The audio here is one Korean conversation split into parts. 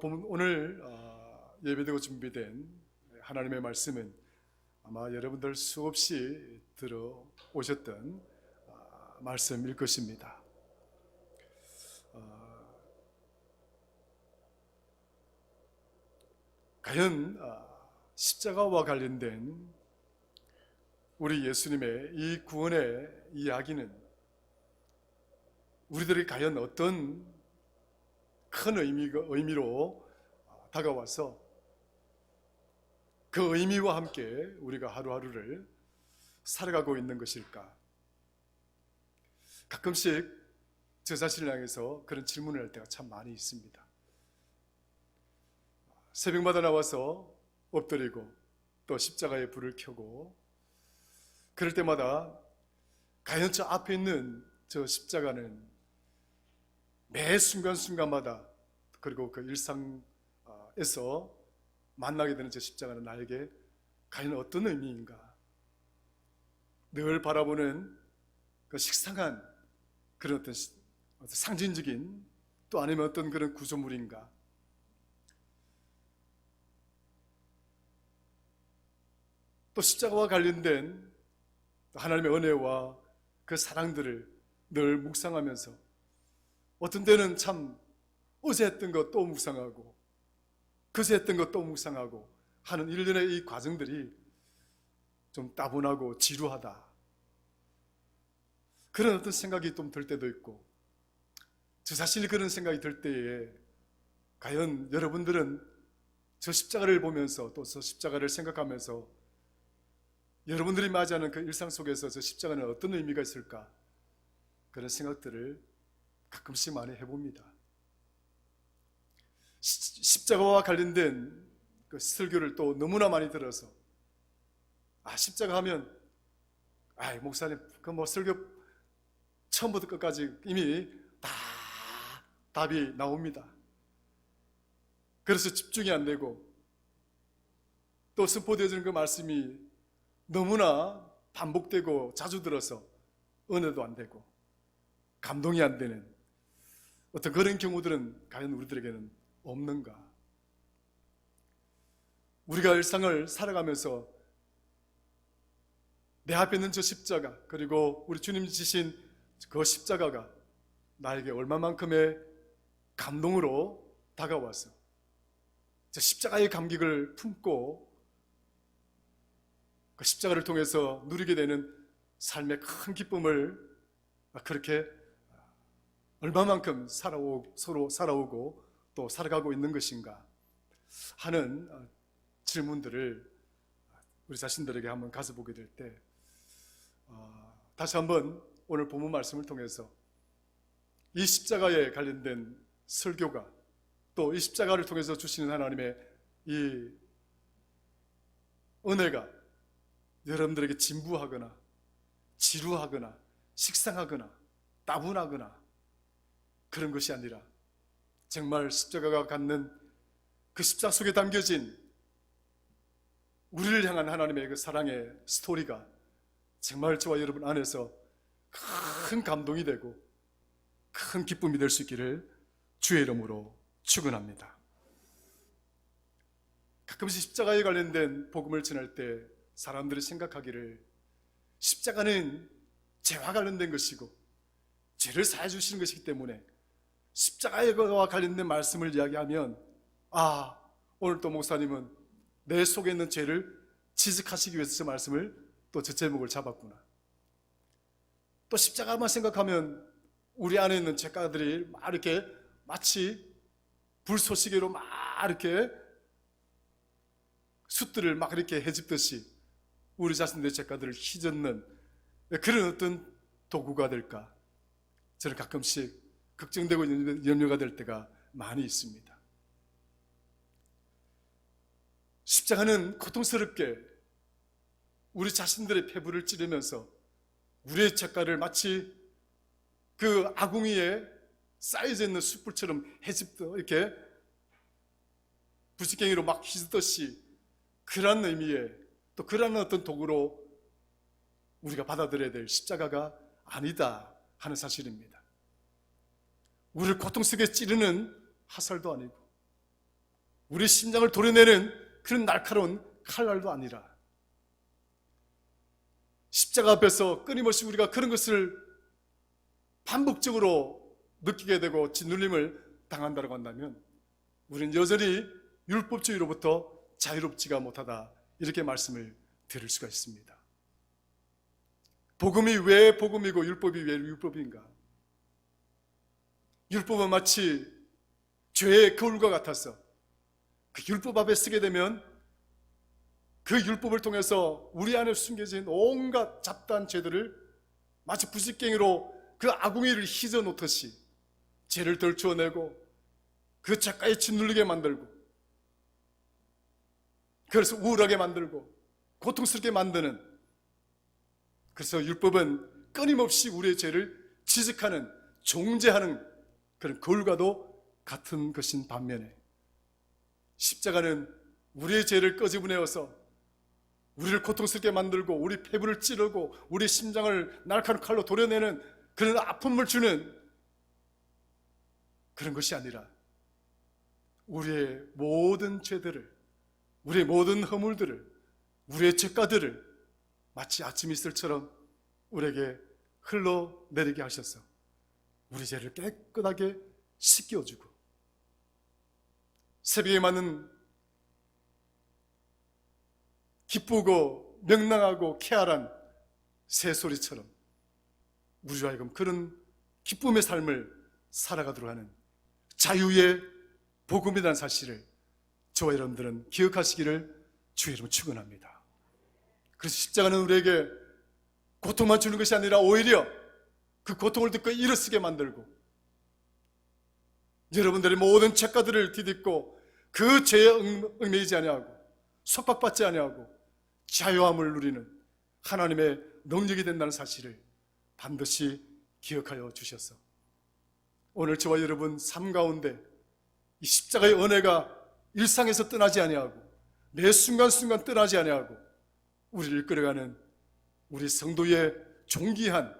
오늘 예배되고 준비된 하나님의 말씀은 아마 여러분들 수없이 들어오셨던 말씀일 것입니다. 과연 십자가와 관련된 우리 예수님의 이 구원의 이야기는 우리들이 과연 어떤 큰 의미로 다가와서 그 의미와 함께 우리가 하루하루를 살아가고 있는 것일까? 가끔씩 저 자신을 향해서 그런 질문을 할 때가 참 많이 있습니다. 새벽마다 나와서 엎드리고 또 십자가에 불을 켜고 그럴 때마다 과연 저 앞에 있는 저 십자가는 매 순간순간마다 그리고 그 일상에서 만나게 되는 저 십자가는 나에게 과연 어떤 의미인가? 늘 바라보는 그 식상한 그런 어떤 상징적인 또 아니면 어떤 그런 구조물인가? 또 십자가와 관련된 하나님의 은혜와 그 사랑들을 늘 묵상하면서 어떤 때는 참 어제 했던 것 또 묵상하고 그제 했던 것 또 묵상하고 하는 일련의 이 과정들이 좀 따분하고 지루하다, 그런 어떤 생각이 좀 들 때도 있고, 저 자신이 그런 생각이 들 때에 과연 여러분들은 저 십자가를 보면서 또 저 십자가를 생각하면서 여러분들이 맞이하는 그 일상 속에서 저 십자가는 어떤 의미가 있을까? 그런 생각들을 가끔씩 많이 해봅니다. 십자가와 관련된 그 설교를 또 너무나 많이 들어서 십자가 하면 목사님 그 뭐 설교 처음부터 끝까지 이미 다 답이 나옵니다. 그래서 집중이 안 되고 또 선포되어지는 그 말씀이 너무나 반복되고 자주 들어서 은혜도 안 되고 감동이 안 되는 어떤 그런 경우들은 과연 우리들에게는 없는가? 우리가 일상을 살아가면서 내 앞에 있는 저 십자가, 그리고 우리 주님 지신 그 십자가가 나에게 얼마만큼의 감동으로 다가와서 저 십자가의 감격을 품고 그 십자가를 통해서 누리게 되는 삶의 큰 기쁨을 그렇게 얼마만큼 서로 살아오고 또 살아가고 있는 것인가 하는 질문들을 우리 자신들에게 한번 가져보게 될 때 다시 한번 오늘 본문 말씀을 통해서 이 십자가에 관련된 설교가 또 이 십자가를 통해서 주시는 하나님의 이 은혜가 여러분들에게 진부하거나 지루하거나 식상하거나 따분하거나 그런 것이 아니라 정말 십자가가 갖는 그 십자가 속에 담겨진 우리를 향한 하나님의 그 사랑의 스토리가 정말 저와 여러분 안에서 큰 감동이 되고 큰 기쁨이 될 수 있기를 주의 이름으로 축원합니다. 가끔씩 십자가에 관련된 복음을 전할 때 사람들이 생각하기를 십자가는 죄와 관련된 것이고 죄를 사해 주시는 것이기 때문에 십자가와 관련된 말씀을 이야기하면 오늘 또 목사님은 내 속에 있는 죄를 지적하시기 위해서 저 말씀을 또 저 제목을 잡았구나. 또 십자가만 생각하면 우리 안에 있는 죄가들이 막 이렇게 마치 불쏘시개로 막 이렇게 숯들을 막 이렇게 헤집듯이 우리 자신들의 죄가들을 휘젓는 그런 어떤 도구가 될까? 저는 가끔씩 걱정되고 염려가 될 때가 많이 있습니다. 십자가는 고통스럽게 우리 자신들의 폐부를 찌르면서 우리의 죄가를 마치 그 아궁이에 쌓여져 있는 숯불처럼 헤집듯 이렇게 부싯갱이로 막 휘젓듯이 그런 의미의 또 그런 어떤 도구로 우리가 받아들여야 될 십자가가 아니다 하는 사실입니다. 우리를 고통 속에 찌르는 화살도 아니고 우리 심장을 도려내는 그런 날카로운 칼날도 아니라 십자가 앞에서 끊임없이 우리가 그런 것을 반복적으로 느끼게 되고 짓눌림을 당한다고 한다면 우리는 여전히 율법주의로부터 자유롭지가 못하다, 이렇게 말씀을 드릴 수가 있습니다. 복음이 왜 복음이고 율법이 왜 율법인가? 율법은 마치 죄의 거울과 같아서 그 율법 앞에 서게 되면 그 율법을 통해서 우리 안에 숨겨진 온갖 잡다한 죄들을 마치 부싯갱이로 그 아궁이를 휘저 놓듯이 죄를 덜추어내고 그 죄가에 짓눌리게 만들고, 그래서 우울하게 만들고 고통스럽게 만드는, 그래서 율법은 끊임없이 우리의 죄를 지적하는, 종죄하는 그런 거울과도 같은 것인 반면에 십자가는 우리의 죄를 끄집어내어서 우리를 고통스럽게 만들고 우리 폐부를 찌르고 우리 심장을 날카로운 칼로 도려내는 그런 아픔을 주는 그런 것이 아니라 우리의 모든 죄들을, 우리의 모든 허물들을, 우리의 죄가들을 마치 아침 이슬처럼 우리에게 흘러내리게 하셔서 우리 죄를 깨끗하게 씻겨주고 새벽에 맞는 기쁘고 명랑하고 쾌활한 새소리처럼 우리로 하여금 그런 기쁨의 삶을 살아가도록 하는 자유의 복음이라는 사실을 저와 여러분들은 기억하시기를 주의 이름으로 축원합니다. 그래서 십자가는 우리에게 고통만 주는 것이 아니라 오히려 그 고통을 듣고 일어서게 만들고 여러분들의 모든 죄가들을 뒤집고 그 죄에 얽매이지 아니하고 속박받지 아니하고 자유함을 누리는 하나님의 능력이 된다는 사실을 반드시 기억하여 주셔서 오늘 저와 여러분 삶 가운데 이 십자가의 은혜가 일상에서 떠나지 아니하고 매 순간순간 떠나지 아니하고 우리를 이끌어가는 우리 성도의 존귀한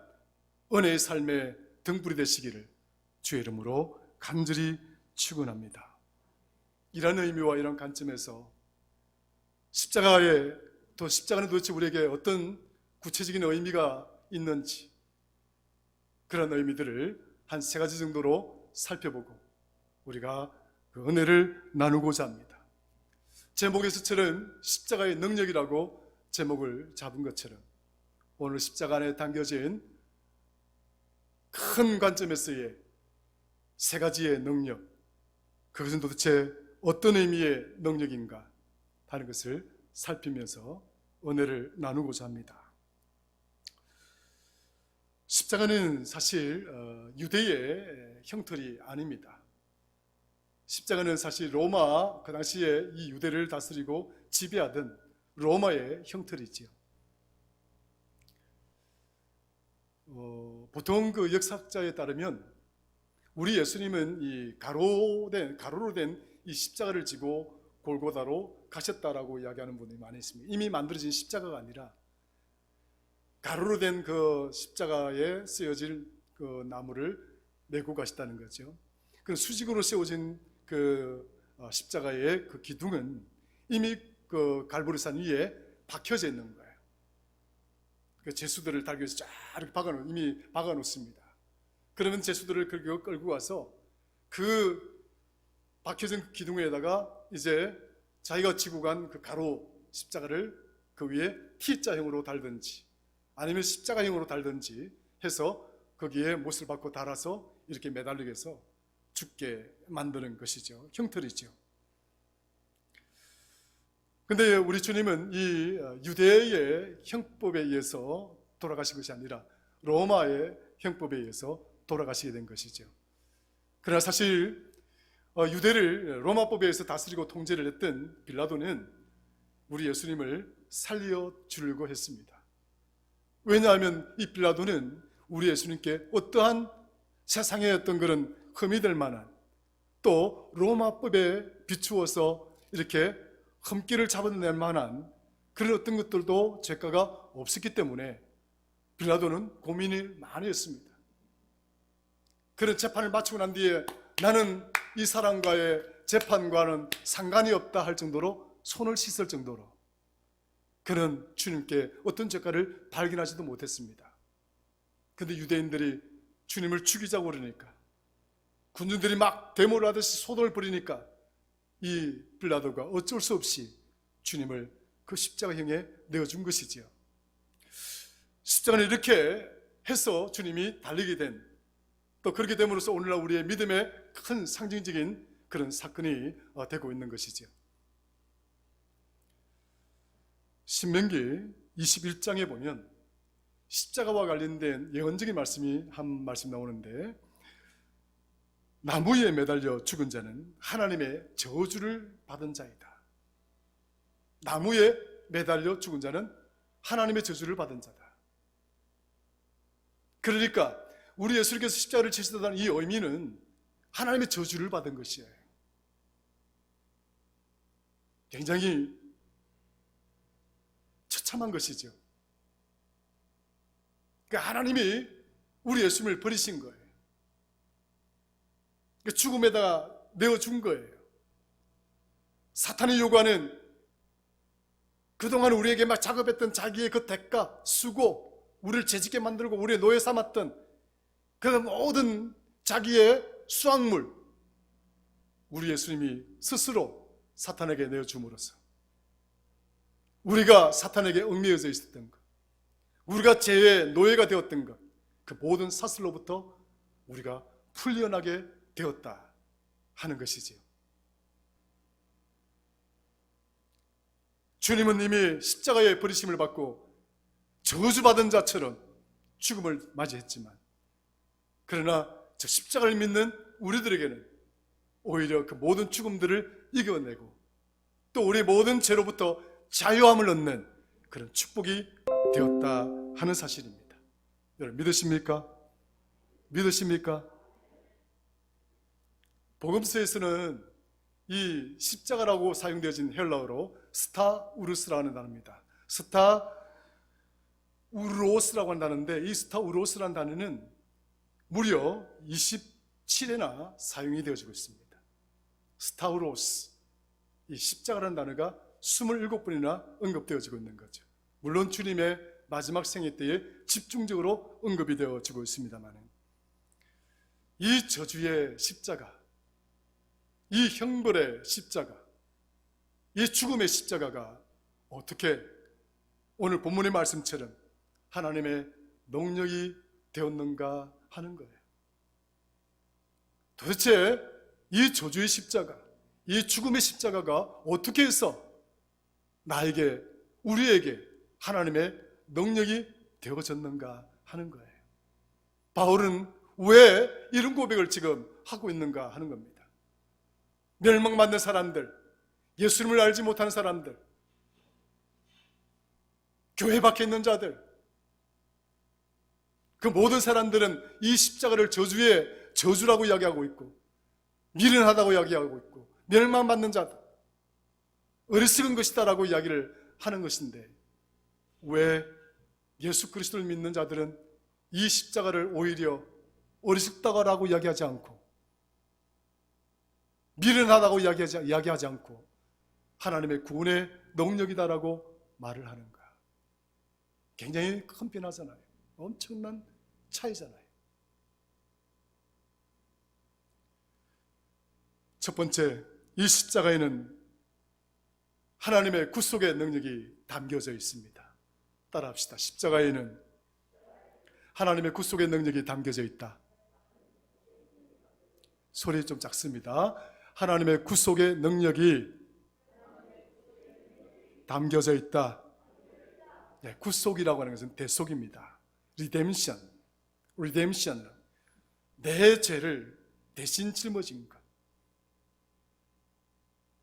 은혜의 삶의 등불이 되시기를 주의 이름으로 간절히 축원합니다. 이런 의미와 이런 관점에서 십자가는 도대체 우리에게 어떤 구체적인 의미가 있는지, 그런 의미들을 한 3가지 정도로 살펴보고 우리가 그 은혜를 나누고자 합니다. 제목에서처럼 십자가의 능력이라고 제목을 잡은 것처럼 오늘 십자가 안에 담겨진 큰 관점에서의 3가지의 능력, 그것은 도대체 어떤 의미의 능력인가 하는 것을 살피면서 은혜를 나누고자 합니다. 십자가는 사실 유대의 형틀이 아닙니다. 십자가는 사실 로마, 그 당시에 이 유대를 다스리고 지배하던 로마의 형틀이지요. 보통 그 역사학자에 따르면 우리 예수님은 이 가로로 된 이 십자가를 지고 골고다로 가셨다라고 이야기하는 분이 많이 있습니다. 이미 만들어진 십자가가 아니라 가로로 된 그 십자가에 쓰여질 그 나무를 메고 가셨다는 거죠. 그 수직으로 세워진 그 십자가의 그 기둥은 이미 그 갈보리산 위에 박혀져 있는 거예요. 그 제수들을 달기 위해서 쫙 이렇게 이미 박아놓습니다. 그러면 제수들을 끌고 와서 그 박혀진 기둥에다가 이제 자기가 지고 간 그 가로 십자가를 그 위에 T자형으로 달든지 아니면 십자가형으로 달든지 해서 거기에 못을 박고 달아서 이렇게 매달리게 해서 죽게 만드는 것이죠. 형틀이죠. 근데 우리 주님은 이 유대의 형법에 의해서 돌아가신 것이 아니라 로마의 형법에 의해서 돌아가시게 된 것이죠. 그러나 사실 유대를 로마법에 의해서 다스리고 통제를 했던 빌라도는 우리 예수님을 살려주려고 했습니다. 왜냐하면 이 빌라도는 우리 예수님께 어떠한 세상의 어떤 그런 흠이 될 만한, 또 로마법에 비추어서 이렇게 흠기를 잡아낼 만한 그런 어떤 것들도 죄가가 없었기 때문에 빌라도는 고민을 많이 했습니다. 그런 재판을 마치고 난 뒤에 나는 이 사람과의 재판과는 상관이 없다 할 정도로 손을 씻을 정도로 그는 주님께 어떤 죄가를 발견하지도 못했습니다. 그런데 유대인들이 주님을 죽이자고 그러니까, 군중들이 막 데모를 하듯이 소동을 부리니까 이 빌라도가 어쩔 수 없이 주님을 그 십자가형에 내어준 것이지요. 십자가는 이렇게 해서 주님이 달리게 된, 또 그렇게 됨으로써 오늘날 우리의 믿음의 큰 상징적인 그런 사건이 되고 있는 것이지요. 신명기 21장에 보면 십자가와 관련된 예언적인 말씀이 한 말씀 나오는데, 나무에 매달려 죽은 자는 하나님의 저주를 받은 자이다. 나무에 매달려 죽은 자는 하나님의 저주를 받은 자다. 그러니까 우리 예수님께서 십자가를 지시다는 이 의미는 하나님의 저주를 받은 것이에요. 굉장히 처참한 것이죠. 그러니까 하나님이 우리 예수님을 버리신 거예요. 그러니까 죽음에다가 내어준 거예요. 사탄이 요구하는 그동안 우리에게 막 작업했던 자기의 그 대가, 수고, 우리를 재짓게 만들고 우리의 노예 삼았던 그 모든 자기의 수확물, 우리 예수님이 스스로 사탄에게 내어줌으로써 우리가 사탄에게 얽매여져 있었던 것, 우리가 죄의 노예가 되었던 것, 그 모든 사슬로부터 우리가 풀려나게 되었다 하는 것이지요. 주님은 이미 십자가의 버리심을 받고 저주받은 자처럼 죽음을 맞이했지만, 그러나 저 십자가를 믿는 우리들에게는 오히려 그 모든 죽음들을 이겨내고 또 우리 모든 죄로부터 자유함을 얻는 그런 축복이 되었다 하는 사실입니다. 여러분 믿으십니까? 믿으십니까? 복음서에서는 이 십자가라고 사용되어진 헬라어로 스타우루스라는 단어입니다. 스타우로스라고 하는 단어인데, 이 스타우로스라는 단어는 무려 27회나 사용이 되어지고 있습니다. 스타우로스, 이 십자가라는 단어가 27번이나 언급되어지고 있는 거죠. 물론 주님의 마지막 생애 때에 집중적으로 언급이 되어지고 있습니다만, 이 저주의 십자가, 이 형벌의 십자가, 이 죽음의 십자가가 어떻게 오늘 본문의 말씀처럼 하나님의 능력이 되었는가 하는 거예요. 도대체 이 저주의 십자가, 이 죽음의 십자가가 어떻게 해서 나에게, 우리에게 하나님의 능력이 되어졌는가 하는 거예요. 바울은 왜 이런 고백을 지금 하고 있는가 하는 겁니다. 멸망받는 사람들, 예수님을 알지 못하는 사람들, 교회 밖에 있는 자들, 그 모든 사람들은 이 십자가를 저주의 저주라고 이야기하고 있고, 미련하다고 이야기하고 있고, 멸망받는 자들, 어리석은 것이다라고 이야기를 하는 것인데, 왜 예수 그리스도를 믿는 자들은 이 십자가를 오히려 어리석다고 이야기하지 않고, 미련하다고 이야기하지 않고 하나님의 구원의 능력이다라고 말을 하는가? 굉장히 큰 변화잖아요. 엄청난 차이잖아요. 첫 번째, 이 십자가에는 하나님의 구속의 능력이 담겨져 있습니다. 따라합시다. 십자가에는 하나님의 구속의 능력이 담겨져 있다. 소리 좀 작습니다. 하나님의 구속의 능력이 담겨져 있다. 네, 구속이라고 하는 것은 대속입니다. 리뎀션. 내 죄를 대신 짊어진 것.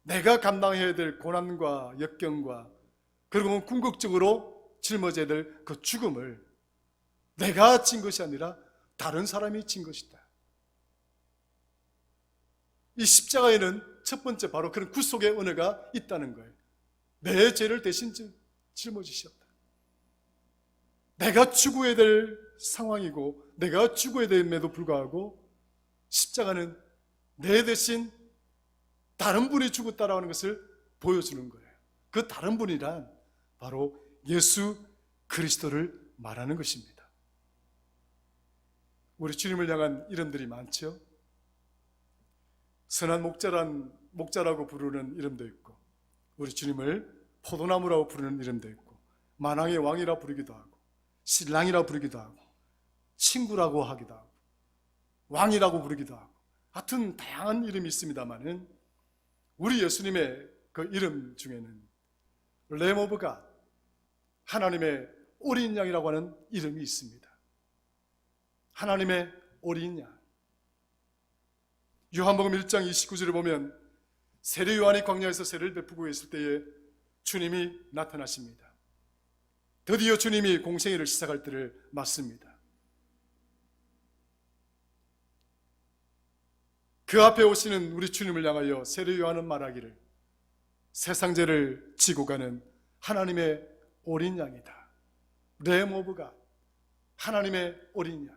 내가 감당해야 될 고난과 역경과, 그리고 궁극적으로 짊어져야 될 그 죽음을 내가 진 것이 아니라 다른 사람이 진 것이다. 이 십자가에는 첫 번째 바로 그런 구속의 은혜가 있다는 거예요. 내 죄를 대신 짊어지셨다. 내가 죽어야 될 상황이고, 내가 죽어야 됨에도 불구하고 십자가는 내 대신 다른 분이 죽었다라는 것을 보여주는 거예요. 그 다른 분이란 바로 예수 그리스도를 말하는 것입니다. 우리 주님을 향한 이름들이 많죠. 선한 목자라고 부르는 이름도 있고, 우리 주님을 포도나무라고 부르는 이름도 있고, 만왕의 왕이라 부르기도 하고, 신랑이라 부르기도 하고, 친구라고 하기도 하고, 왕이라고 부르기도 하고, 하여튼 다양한 이름이 있습니다만은 우리 예수님의 그 이름 중에는 램 오브 갓, 하나님의 어린 양이라고 하는 이름이 있습니다. 하나님의 어린 양. 요한복음 1장 29절에 보면 세례 요한이 광야에서 세례를 베푸고 있을 때에 주님이 나타나십니다. 드디어 주님이 공생애를 시작할 때를 맞습니다. 그 앞에 오시는 우리 주님을 향하여 세례 요한은 말하기를 세상 죄를 지고 가는 하나님의 어린 양이다. 램 오브 갓, 하나님의 어린 양.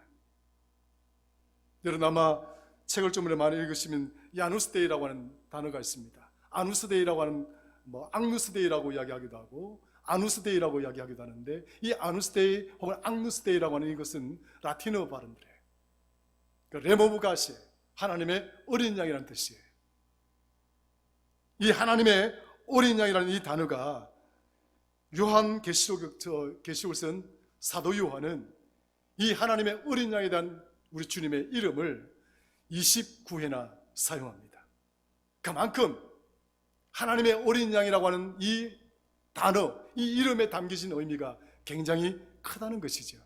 여러분 아마 책을 좀 많이 읽으시면 야누스데이라고 하는 단어가 있습니다. 아누스데이라고 하는 앙누스데이라고 이야기하기도 하고 아누스데이라고 이야기하기도 하는데, 이 아누스데이 혹은 앙누스데이라고 하는 이것은 라틴어 발음들이에요. 램 오브 갓이 하나님의 어린 양이라는 뜻이에요. 이 하나님의 어린 양이라는 이 단어가 요한 계시록을 쓴 사도 요한은 이 하나님의 어린 양에 대한 우리 주님의 이름을 29회나 사용합니다. 그만큼 하나님의 어린 양이라고 하는 이 단어, 이 이름에 담겨진 의미가 굉장히 크다는 것이죠.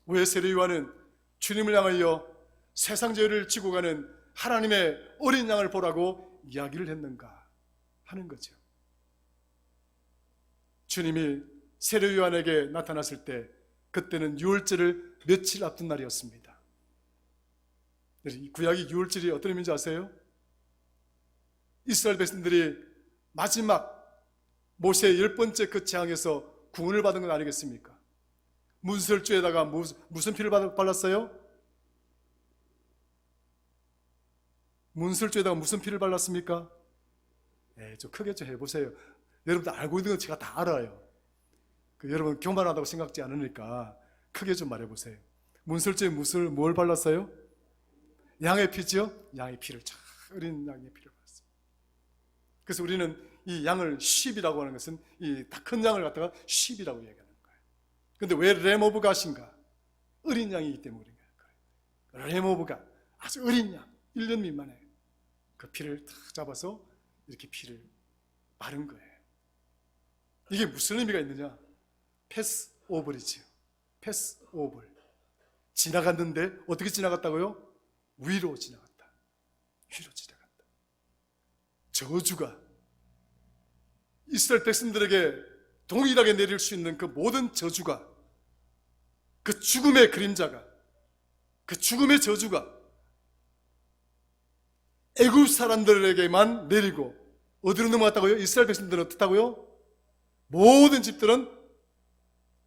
왜 세례 요한은 주님을 향하여 세상 죄를 지고 가는 하나님의 어린 양을 보라고 이야기를 했는가 하는 거죠. 주님이 세례 요한에게 나타났을 때 그때는 유월절을 며칠 앞둔 날이었습니다. 구약의 유월절이 어떤 의미인지 아세요? 이스라엘 백성들이 마지막 모세의 10번째 그 재앙에서 구원을 받은 건 아니겠습니까? 문설주에다가 무슨 피를 발랐어요? 문설주에다가 무슨 피를 발랐습니까? 좀 크게 좀 해보세요. 여러분들 알고 있는 건 제가 다 알아요. 여러분 교만하다고 생각지 않으니까 크게 좀 말해보세요. 문설주에 뭘 발랐어요? 양의 피죠? 양의 피를, 어린 양의 피를 발랐어요. 그래서 우리는 이 양을 sheep이라고 하는 것은 이 다 큰 양을 갖다가 sheep이라고 얘기하는 거예요. 근데 왜 램 오브 갓인가? 어린 양이기 때문에 그런 거예요. 램 오브 갓, 아주 어린 양, 1년 미만에 그 피를 탁 잡아서 이렇게 피를 바른 거예요. 이게 무슨 의미가 있느냐? 패스 오버이지요. 패스 오버. 지나갔는데 어떻게 지나갔다고요? 위로 지나갔다. 위로 지나갔다. 저주가 이스라엘 백성들에게 동일하게 내릴 수 있는 그 모든 저주가, 그 죽음의 그림자가, 그 죽음의 저주가 애굽 사람들에게만 내리고 어디로 넘어갔다고요? 이스라엘 백성들은 어떻다고요? 모든 집들은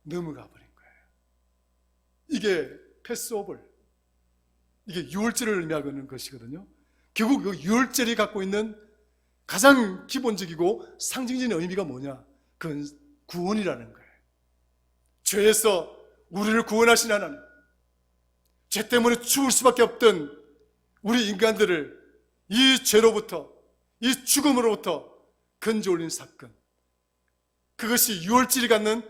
넘어가 버린 거예요. 이게 패스오버, 이게 유월절을 의미하는 것이거든요. 결국 그 유월절이 갖고 있는 가장 기본적이고 상징적인 의미가 뭐냐? 그건 구원이라는 거예요. 죄에서 우리를 구원하신 하나님, 죄 때문에 죽을 수밖에 없던 우리 인간들을 이 죄로부터, 이 죽음으로부터 건져 올린 사건, 그것이 유월절이 갖는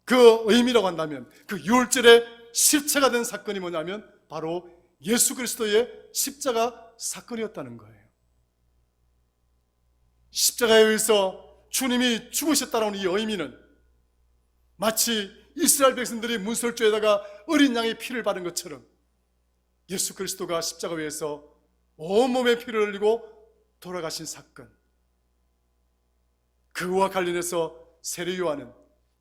그 의미라고 한다면, 그 유월절의 실체가 된 사건이 뭐냐면 바로 예수 그리스도의 십자가 사건이었다는 거예요. 십자가에 의해서 주님이 죽으셨다는 이 의미는 마치 이스라엘 백성들이 문설주에다가 어린 양의 피를 바른 것처럼 예수 그리스도가 십자가 위에서 온몸에 피를 흘리고 돌아가신 사건, 그와 관련해서 세례 요한은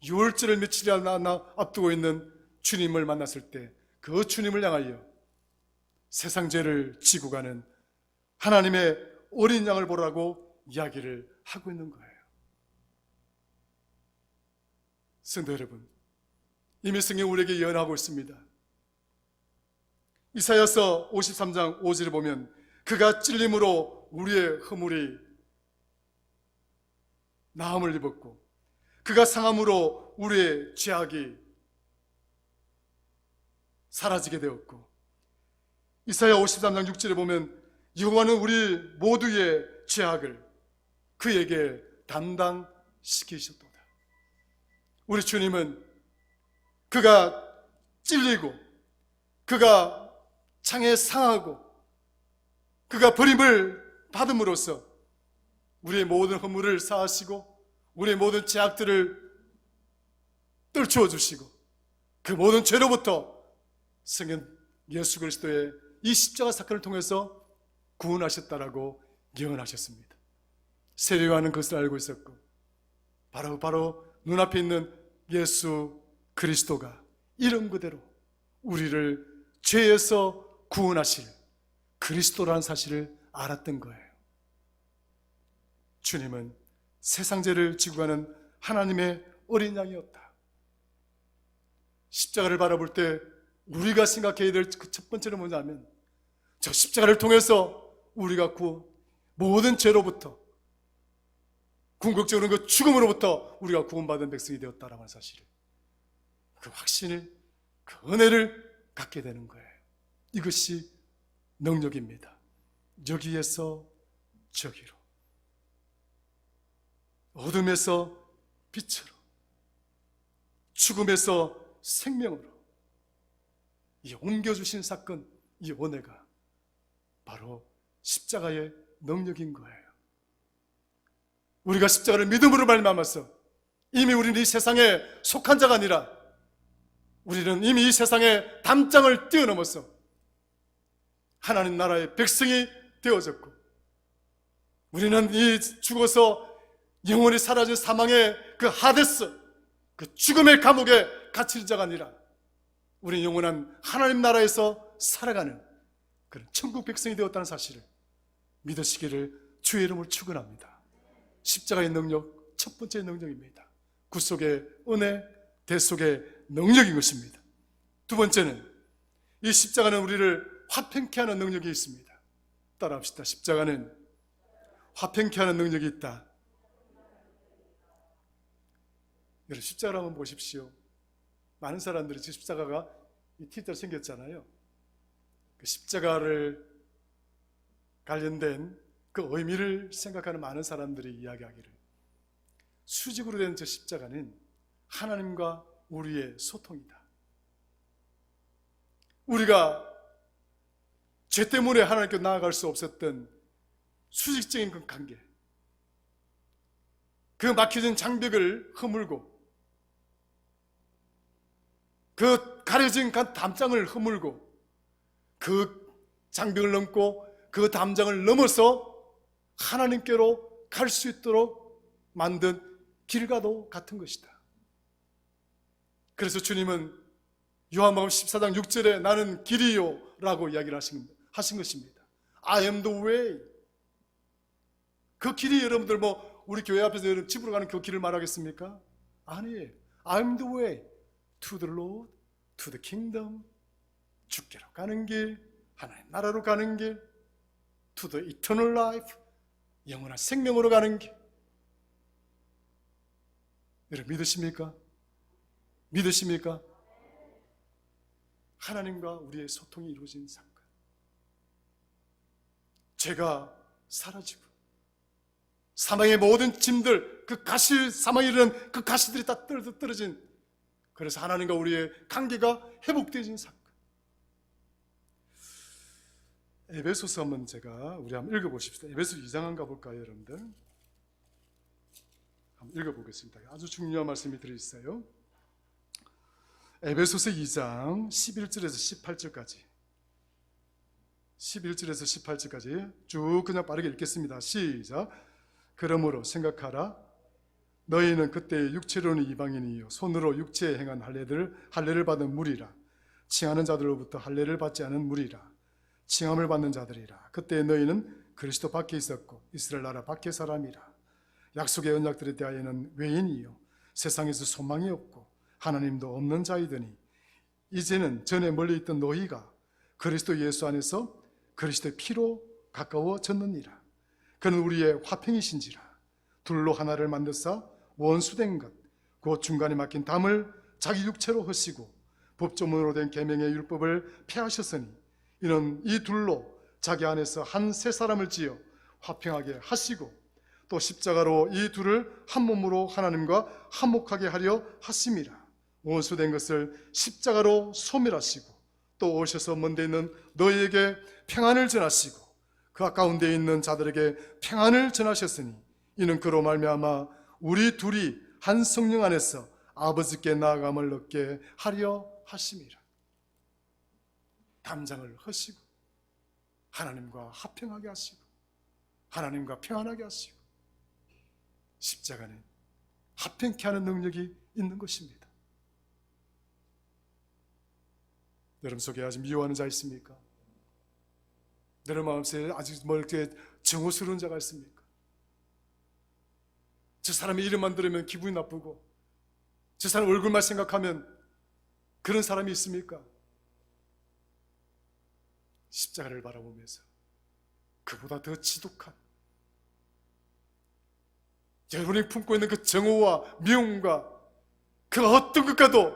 유월절을 며칠이나 앞두고 있는 주님을 만났을 때 그 주님을 향하여 세상 죄를 지고 가는 하나님의 어린 양을 보라고 이야기를 하고 있는 거예요. 성도 여러분, 이미 성경 우리에게 예언하고 있습니다. 이사야서 53장 5절에 보면 그가 찔림으로 우리의 허물이 나음을 입었고 그가 상함으로 우리의 죄악이 사라지게 되었고, 이사야 53장 6절에 보면 여호와는 우리 모두의 죄악을 그에게 담당시키셨도다. 우리 주님은 그가 찔리고 그가 창에 상하고 그가 버림을 받음으로써 우리의 모든 허물을 사하시고 우리의 모든 죄악들을 떨치워 주시고 그 모든 죄로부터 성경 예수 그리스도의 이 십자가 사건을 통해서 구원하셨다라고 예언하셨습니다. 세례요한은 그것을 알고 있었고 바로 눈앞에 있는 예수 그리스도가 이름 그대로 우리를 죄에서 구원하실 그리스도라는 사실을 알았던 거예요. 주님은 세상 죄를 지고 가는 하나님의 어린 양이었다. 십자가를 바라볼 때 우리가 생각해야 될 그 첫 번째는 뭐냐면 저 십자가를 통해서 우리가 모든 죄로부터 궁극적으로 그 죽음으로부터 우리가 구원받은 백성이 되었다라는 하는 사실을, 그 확신을, 그 은혜를 갖게 되는 거예요. 이것이 능력입니다. 여기에서 저기로, 어둠에서 빛으로, 죽음에서 생명으로 이 옮겨주신 사건, 이 은혜가 바로 십자가의 능력인 거예요. 우리가 십자가를 믿음으로 말미암아서 이미 우리는 이 세상에 속한 자가 아니라 우리는 이미 이 세상의 담장을 뛰어넘어서 하나님 나라의 백성이 되어졌고, 우리는 이 죽어서 영원히 사라진 사망의 그 하데스, 그 죽음의 감옥에 갇힌 자가 아니라 우리는 영원한 하나님 나라에서 살아가는 그런 천국 백성이 되었다는 사실을 믿으시기를 주의 이름으로 축원합니다. 십자가의 능력, 첫 번째 능력입니다. 구속의 은혜, 대속의 능력인 것입니다. 두 번째는 이 십자가는 우리를 화평케 하는 능력이 있습니다. 따라합시다. 십자가는 화평케 하는 능력이 있다. 여러분, 십자가를 한번 보십시오. 많은 사람들이 십자가가 이 T자로 생겼잖아요. 그 십자가를 관련된 그 의미를 생각하는 많은 사람들이 이야기하기를, 수직으로 된 저 십자가는 하나님과 우리의 소통이다. 우리가 죄 때문에 하나님께 나아갈 수 없었던 수직적인 그 관계, 그 막혀진 장벽을 허물고 그 가려진 담장을 허물고 그 장벽을 넘고 그 담장을 넘어서 하나님께로 갈 수 있도록 만든 길과도 같은 것이다. 그래서 주님은 요한복음 14장 6절에 나는 길이요 라고 이야기를 하신 것입니다. I am the way. 그 길이 여러분들 우리 교회 앞에서 여러분 집으로 가는 그 길을 말하겠습니까? 아니에요. I am the way to the Lord, to the kingdom. 주께로 가는 길, 하나님 나라로 가는 길, to the eternal life, 영원한 생명으로 가는 길. 여러분 믿으십니까? 믿으십니까? 하나님과 우리의 소통이 이루어진 사건, 죄가 사라지고 사망의 모든 짐들, 그 가시, 사망에 이르는 그 가시들이 다 떨어진, 그래서 하나님과 우리의 관계가 회복되어진 사건. 에베소서 한번 우리 한번 읽어보십시다. 에베소 2장 한번 가볼까요, 여러분들? 한번 읽어보겠습니다. 아주 중요한 말씀이 들어있어요. 에베소서 2장 11절에서 18절까지 11절에서 18절까지 쭉 그냥 빠르게 읽겠습니다. 시작. 그러므로 생각하라. 너희는 그때 육체로는 이방인이요 손으로 육체에 행한 할례를 받은 무리라. 칭하는 자들로부터 할례를 받지 않은 무리라. 칭함을 받는 자들이라. 그때 너희는 그리스도 밖에 있었고 이스라엘 나라 밖의 사람이라. 약속의 언약들에 대하여는 외인이요 세상에서 소망이 없고 하나님도 없는 자이더니 이제는 전에 멀리 있던 너희가 그리스도 예수 안에서 그리스도의 피로 가까워졌느니라. 그는 우리의 화평이신지라. 둘로 하나를 만드사 원수된 것 곧 중간에 막힌 담을 자기 육체로 허시고 법조문으로 된 계명의 율법을 폐하셨으니 이는 이 둘로 자기 안에서 한 새 사람을 지어 화평하게 하시고 또 십자가로 이 둘을 한 몸으로 하나님과 화목하게 하려 하심이라. 원수된 것을 십자가로 소멸하시고 또 오셔서 먼데 있는 너희에게 평안을 전하시고 그 가운데 있는 자들에게 평안을 전하셨으니 이는 그로 말미암아 우리 둘이 한 성령 안에서 아버지께 나아감을 얻게 하려 하심이라. 담장을 허시고 하나님과 화평하게 하시고 하나님과 평안하게 하시고 십자가는 화평케 하는 능력이 있는 것입니다. 여러분 속에 아직 미워하는 자 있습니까? 여러분 마음속에 아직 멀게 정오스러운 자가 있습니까? 저 사람의 이름만 들으면 기분이 나쁘고 저 사람 얼굴만 생각하면 그런 사람이 있습니까? 십자가를 바라보면서 그보다 더 지독한 여러분이 품고 있는 그 정오와 미움과 그 어떤 것과도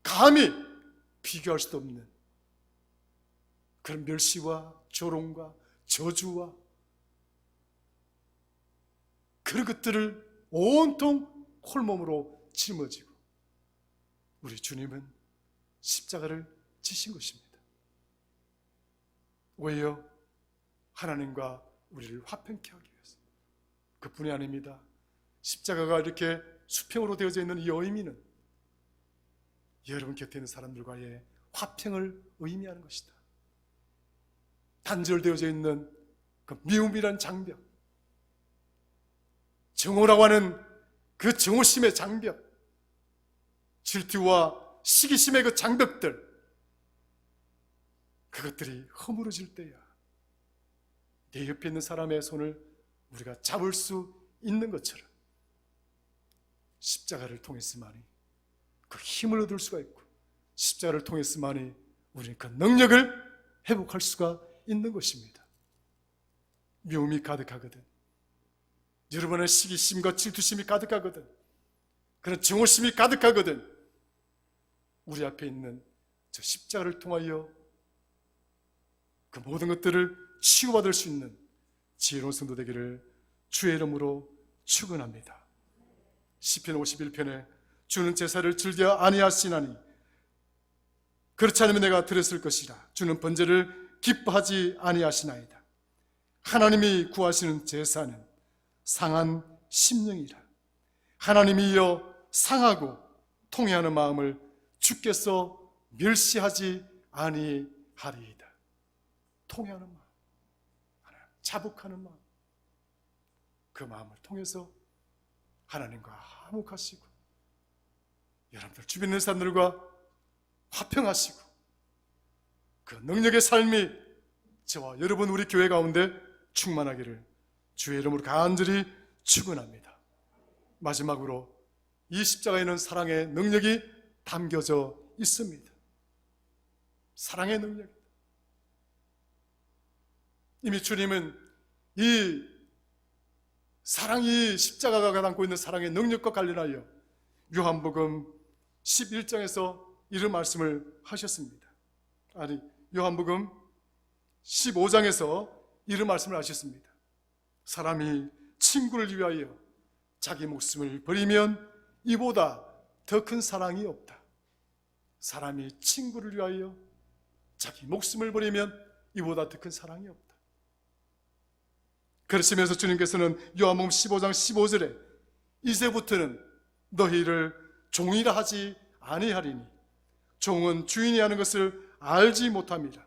감히 비교할 수도 없는 그런 멸시와 조롱과 저주와 그런 것들을 온통 홀몸으로 짊어지고 우리 주님은 십자가를 지신 것입니다. 왜요? 하나님과 우리를 화평케 하기 위해서. 그뿐이 아닙니다. 십자가가 이렇게 수평으로 되어져 있는 이 의미는 여러분 곁에 있는 사람들과의 화평을 의미하는 것이다. 단절되어져 있는 그 미움이란 장벽, 정오라고 하는 그 정오심의 장벽, 질투와 시기심의 그 장벽들, 그것들이 허물어질 때야 내 옆에 있는 사람의 손을 우리가 잡을 수 있는 것처럼 십자가를 통해서만이 그 힘을 얻을 수가 있고 십자가를 통해서만이 우리는 그 능력을 회복할 수가 있는 것입니다. 미움이 가득하거든, 여러분의 시기심과 질투심이 가득하거든, 그런 정오심이 가득하거든, 우리 앞에 있는 저 십자가를 통하여 그 모든 것들을 치유받을 수 있는 지혜로운 성도 되기를 주의 이름으로 축원합니다. 시편 51편에 주는 제사를 즐겨 아니하시나니 그렇지 않으면 내가 드렸을 것이라. 주는 번제를 기뻐하지 아니하시나이다. 하나님이 구하시는 제사는 상한 심령이라. 하나님이여 상하고 통회하는 마음을 주께서 멸시하지 아니하리이다. 통회하는 마음, 자복하는 마음, 그 마음을 통해서 하나님과 화목하시고 여러분들 주변 있는 사람들과 화평하시고 그 능력의 삶이 저와 여러분 우리 교회 가운데 충만하기를 주의 이름으로 간절히 축원합니다. 마지막으로 이 십자가에는 사랑의 능력이 담겨져 있습니다. 사랑의 능력. 이미 주님은 이 사랑이 십자가가 담고 있는 사랑의 능력과 관련하여 요한복음 11장에서 이런 말씀을 하셨습니다. 아니, 요한복음 15장에서 이런 말씀을 하셨습니다. 사람이 친구를 위하여 자기 목숨을 버리면 이보다 더 큰 사랑이 없다. 사람이 친구를 위하여 자기 목숨을 버리면 이보다 더 큰 사랑이 없다. 그러시면서 주님께서는 요한복음 15장 15절에 이제부터는 너희를 종이라 하지 아니하리니 종은 주인이 하는 것을 알지 못함이라.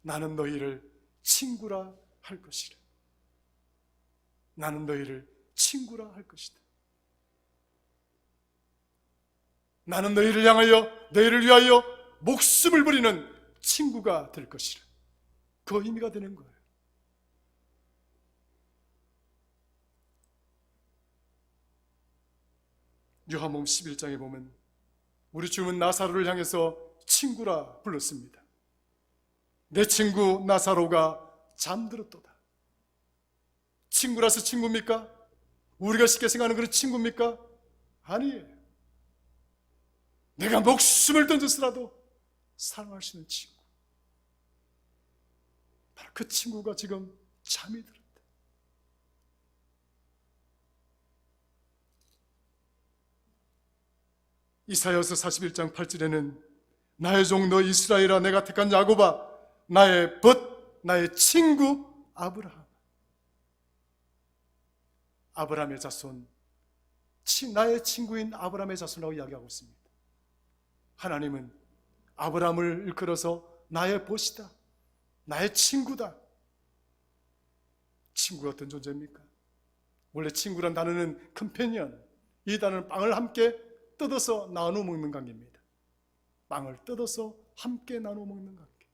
나는 너희를 친구라 할 것이라. 나는 너희를 친구라 할 것이다. 나는 너희를 향하여 너희를 위하여 목숨을 버리는 친구가 될 것이라. 그 의미가 되는 거예요. 요한복음 11장에 보면 우리 주님은 나사로를 향해서 친구라 불렀습니다. 내 친구 나사로가 잠들었도다. 친구라서 친구입니까? 우리가 쉽게 생각하는 그런 친구입니까? 아니에요. 내가 목숨을 던져서라도 사랑할 수 있는 친구. 바로 그 친구가 지금 잠이 들었다. 이사야서 41장 8절에는 나의 종 너 이스라엘아, 내가 택한 야곱아, 나의 벗, 나의 친구 아브라함. 아브라함의 자손, 나의 친구인 아브라함의 자손이라고 이야기하고 있습니다. 하나님은 아브라함을 일컬어서 나의 벗이다, 나의 친구다. 친구가 어떤 존재입니까? 원래 친구란 단어는 컴패니언, 이 단어는 빵을 함께 뜯어서 나눠 먹는 관계입니다. 빵을 뜯어서 함께 나눠 먹는 관계.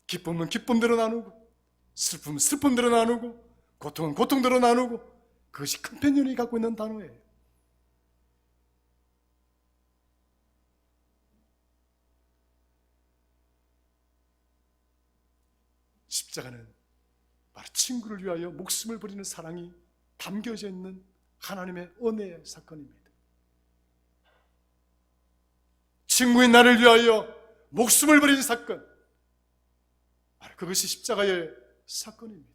기쁨은 기쁨대로 나누고, 슬픔은 슬픔대로 나누고, 고통은 고통대로 나누고, 그것이 컴패니언이 갖고 있는 단어예요. 십자가는 바로 친구를 위하여 목숨을 버리는 사랑이 담겨져 있는 하나님의 은혜의 사건입니다. 친구인 나를 위하여 목숨을 버린 사건, 바로 그것이 십자가의 사건입니다.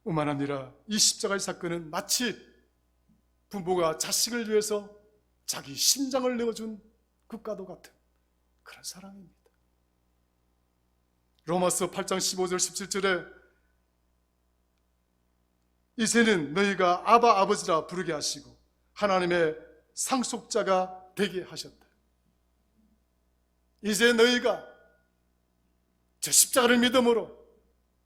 뿐만 아니라 이 십자가의 사건은 마치 부모가 자식을 위해서 자기 심장을 내어준 것과도 같은 그런 사랑입니다. 로마서 8장 15절 17절에 이제는 너희가 아바 아버지라 부르게 하시고 하나님의 상속자가 되게 하셨다. 이제 너희가 저 십자가를 믿음으로,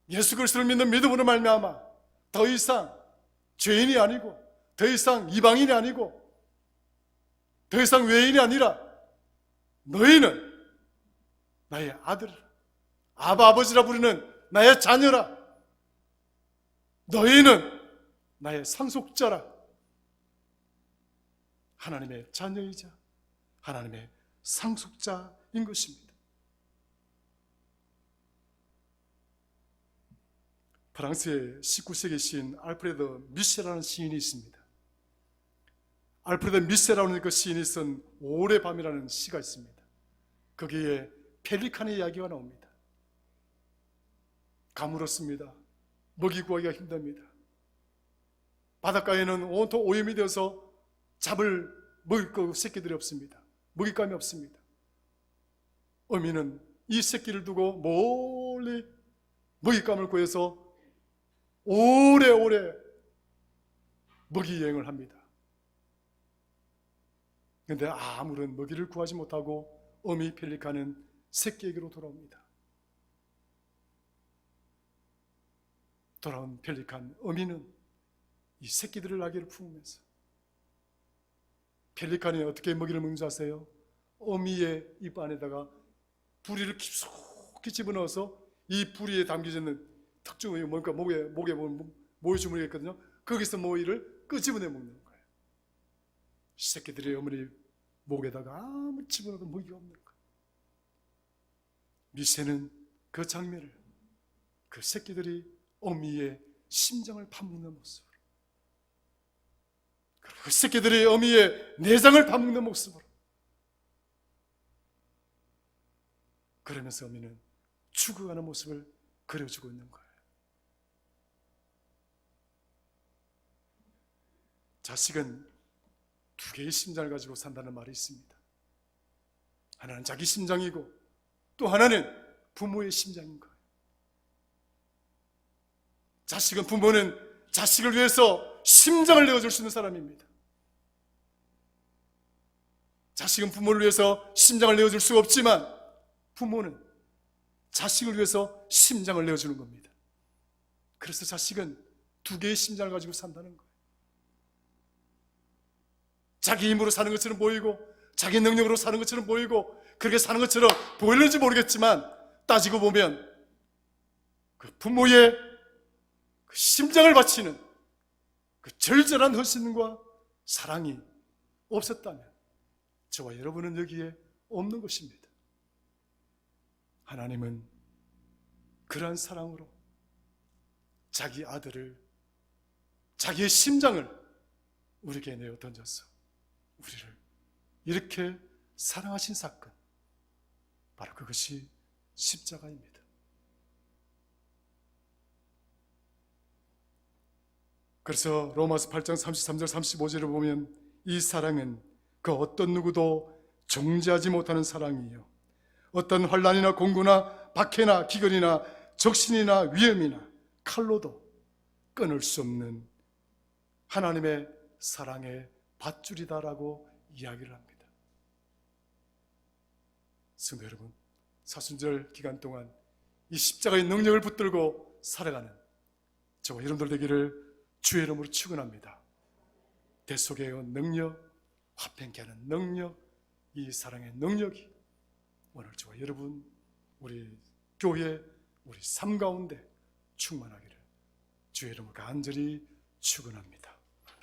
예수 그리스도를 믿는 믿음으로 말미암아 더 이상 죄인이 아니고, 더 이상 이방인이 아니고, 더 이상 외인이 아니라 너희는 나의 아들, 아바 아버지라 부르는 나의 자녀라. 너희는 나의 상속자라. 하나님의 자녀이자 하나님의 상속자인 것입니다. 프랑스의 19세기 시인 알프레드 미쉐라는 시인이 있습니다. 알프레드 미쉐라는 그 시인이 쓴 오래 밤이라는 시가 있습니다. 거기에 펠리칸의 이야기가 나옵니다. 가물었습니다. 먹이 구하기가 힘듭니다. 바닷가에는 온통 오염이 되어서 잡을 먹을 거 새끼들이 없습니다. 먹잇감이 없습니다. 어미는 이 새끼를 두고 멀리 먹잇감을 구해서 오래오래 먹이 여행을 합니다. 그런데 아무런 먹이를 구하지 못하고 어미 펠리칸은 새끼에게로 돌아옵니다. 돌아온 펠리칸 어미는 이 새끼들을 아기를 품으면서, 펠리칸이 어떻게 먹이를 먹는 줄 아세요? 어미의 입 안에다가 부리를 깊숙이 집어넣어서 이 부리에 담겨져 있는 특종의 뭔가 목에 보면 모이 주머니가 있거든요. 거기서 모이를 끄집어내 먹는 거예요. 새끼들의 어머니 목에다가 아무 집어넣어도 먹이가 없는 거예요. 미세는 그 장면을, 그 새끼들이 어미의 심장을 파먹는 모습으로, 그리고 그 새끼들이 어미의 내장을 파먹는 모습으로, 그러면서 어미는 죽어가는 모습을 그려주고 있는 거예요. 자식은 두 개의 심장을 가지고 산다는 말이 있습니다. 하나는 자기 심장이고 또 하나는 부모의 심장인 거예요. 부모는 자식을 위해서 심장을 내어줄 수 있는 사람입니다. 자식은 부모를 위해서 심장을 내어줄 수가 없지만 부모는 자식을 위해서 심장을 내어주는 겁니다. 그래서 자식은 두 개의 심장을 가지고 산다는 거예요. 자기 힘으로 사는 것처럼 보이고 자기 능력으로 사는 것처럼 보이고 그렇게 사는 것처럼 보이는지 모르겠지만 따지고 보면 그 부모의 그 심장을 바치는 그 절절한 헌신과 사랑이 없었다면 저와 여러분은 여기에 없는 것입니다. 하나님은 그러한 사랑으로 자기 아들을, 자기의 심장을 우리에게 내어 던져서 우리를 이렇게 사랑하신 사건, 바로 그것이 십자가입니다. 그래서 로마서 8장 33절 35절을 보면 이 사랑은 그 어떤 누구도 정죄하지 못하는 사랑이요, 어떤 환난이나 공고나 박해나 기근이나 적신이나 위험이나 칼로도 끊을 수 없는 하나님의 사랑의 밧줄이다라고 이야기를 합니다. 성도 여러분, 사순절 기간 동안 이 십자가의 능력을 붙들고 살아가는 저와 여러분들 되기를 주의 이름으로 축원합니다. 대속의 능력, 화평케 하는 능력, 이 사랑의 능력이 오늘 저와 여러분, 우리 교회, 우리 삶 가운데 충만하기를 주의 이름으로 간절히 축원합니다.